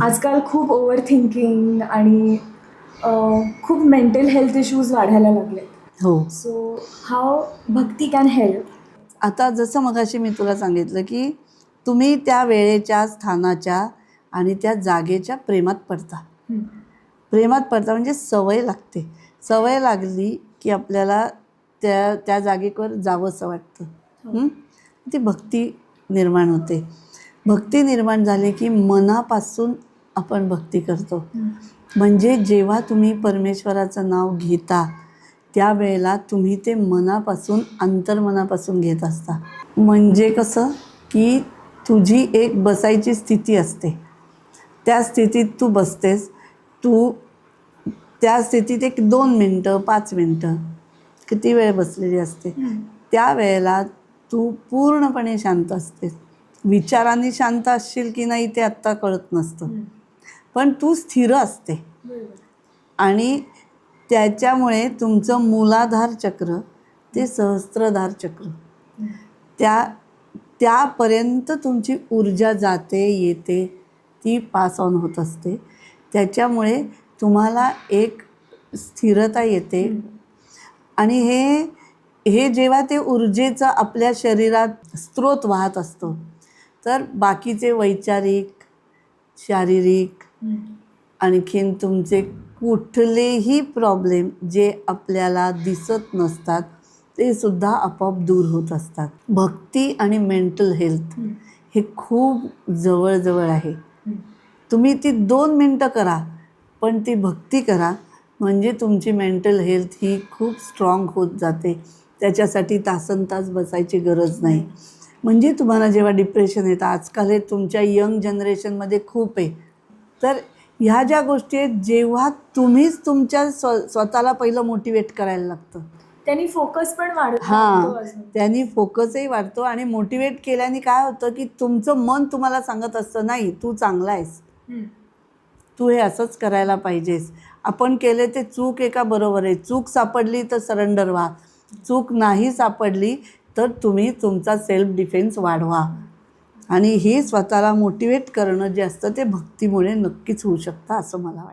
आजकाल खूप over thinking आणि खूप मेंटल हेल्थ इश्यूज वाढायला लागले. हो. So how Bhakti can help? आता जसं मगाशी मी तुला सांगितलं की तुम्ही त्या वेळेच्या, स्थानाच्या आणि त्या जागेच्या प्रेमात पडता. प्रेमात पडता म्हणजे सवय लागते. सवय लागली की आपल्याला त्या त्या जागेवर जावंसं वाटतं. ती भक्ती निर्माण होते. भक्ती निर्माण झाली की मनापासून आपण भक्ती करतो. म्हणजे जेव्हा तुम्ही परमेश्वराचं नाव घेता त्यावेळेला तुम्ही ते मनापासून, अंतर्मनापासून घेत असता. म्हणजे कसं की तुझी एक बसायची स्थिती असते. त्या स्थितीत तू बसतेस. तू त्या स्थितीत एक 2 मिनटं, 5 मिनटं, किती वेळ बसलेली असते. त्या वेळेला तू पूर्णपणे शांत असतेस. विचारांनी शांत असशील की नाही ते आत्ता कळत नसतं, पण तू स्थिर असते. आणि त्याच्यामुळे तुमचं मूलाधार चक्र ते सहस्त्रधार चक्र त्यापर्यंत तुमची ऊर्जा जाते येते, ती पास ऑन होत असते. त्याच्यामुळे तुम्हाला एक स्थिरता येते. आणि हे जेव्हा ते ऊर्जेचा आपल्या शरीरात स्रोत वाहत असतो तर बाकीचे वैचारिक, शारीरिक, आणखीन तुमचे कुठलेही प्रॉब्लेम जे आपल्याला दिसत नसतात ते सुद्धा आपोआप दूर होत असतात. भक्ती आणि मेंटल हेल्थ हे खूप जवळजवळ आहे. तुम्ही ती 2 मिनटं करा, पण ती भक्ती करा, म्हणजे तुमची मेंटल हेल्थ ही खूप स्ट्रॉंग होत जाते. त्याच्यासाठी तासनतास बसायची गरज नाही. म्हणजे तुम्हाला जेव्हा डिप्रेशन येतं, आजकाल हे तुमच्या यंग जनरेशनमध्ये खूप आहे. तर ह्या ज्या गोष्टी आहेत, जेव्हा तुम्हीच तुमच्या स्वतःला पहिलं मोटिवेट करायला लागतं, त्यांनी फोकस पण वाढतो. त्यांनी फोकसही वाढतो. आणि मोटिवेट केल्याने काय होतं की तुमचं मन तुम्हाला सांगत असतं, नाही तू चांगला आहेस, तू हे असंच करायला पाहिजेस. आपण केले ते चूक आहे का बरोबर आहे. चूक सापडली तर सरेंडर व्हा. चूक नाही सापडली तर तुम्ही तुमचा सेल्फ डिफेन्स वाढवा. आणि हे स्वतःला मोटिवेट करणं जे असतं ते भक्तीमुळे नक्कीच होऊ शकतं असं मला वाटतं.